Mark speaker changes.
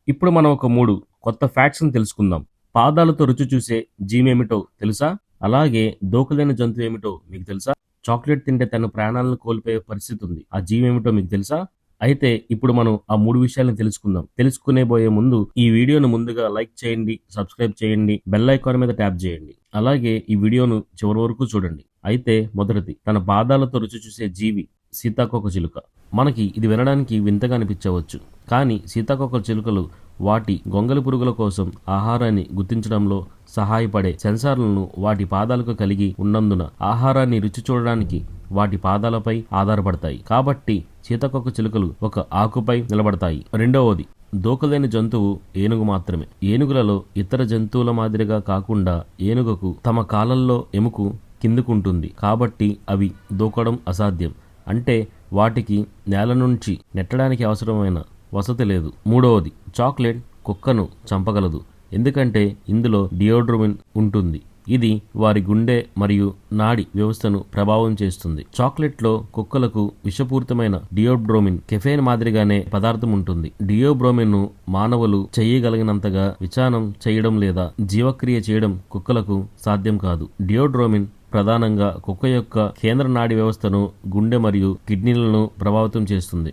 Speaker 1: ఇప్పుడు మనం ఒక 3 కొత్త ఫ్యాక్ట్స్‌ని తెలుసుకుందాం. పాదాలతో రుచి చూసే జీవేమిటో తెలుసా? అలాగే దూకలేని జంతువేమిటో మీకు తెలుసా? చాక్లెట్ తింటే తన ప్రాణాలను కోల్పోయే పరిస్థితి ఉంది. ఆ జీవేమిటో మీకు తెలుసా? అయితే ఇప్పుడు మనం ఆ 3 విషయాలను తెలుసుకుందాం. తెలుసుకునేబోయే ముందు ఈ వీడియోను ముందుగా లైక్ చేయండి, సబ్స్క్రైబ్ చేయండి, బెల్ ఐకాన్ మీద ట్యాప్ చేయండి. అలాగే ఈ వీడియోను చివరి వరకు చూడండి. అయితే మొదటిది, తన పాదాలతో రుచి చూసే జీవి సీతాకోకచిలుక. మనకి ఇది వినడానికి వింతగా అనిపించవచ్చు. కానీ సీతాకోకచిలుకలు వాటి గొంగలి పురుగుల కోసం ఆహారాన్ని గుర్తించడంలో సహాయపడే సెన్సార్లను వాటి పాదాలకు కలిగి ఉన్నందున ఆహారాన్ని రుచి చూడడానికి వాటి పాదాలపై ఆధారపడతాయి. కాబట్టి సీతాకోకచిలుకలు ఒక ఆకుపై నిలబడతాయి. రెండవది, దూకలేని జంతువు ఏనుగు మాత్రమే. ఏనుగులలో ఇతర జంతువుల మాదిరిగా కాకుండా ఏనుగుకు తమ కాళ్ళల్లో ఎముకు కిందుకుంటుంది. కాబట్టి అవి దూకడం అసాధ్యం. అంటే వాటికి నేల నుంచి నెట్టడానికి అవసరమైన వసతి లేదు. మూడవది, చాక్లెట్ కుక్కను చంపగలదు. ఎందుకంటే ఇందులో డియోడ్రోమిన్ ఉంటుంది. ఇది వారి గుండె మరియు నాడి వ్యవస్థను ప్రభావం చేస్తుంది. చాక్లెట్లో కుక్కలకు విషపూరితమైన డియోడ్రోమిన్ కెఫెయిన్ మాదిరిగానే పదార్థం ఉంటుంది. డియోడ్రోమిన్ ను మానవులు చేయగలిగినంతగా విచానం చేయడం లేదా జీవక్రియ చేయడం కుక్కలకు సాధ్యం కాదు. డియోడ్రోమిన్ ప్రధానంగా కుక్క యొక్క కేంద్ర నాడి వ్యవస్థను, గుండె మరియు కిడ్నీలను ప్రభావితం చేస్తుంది.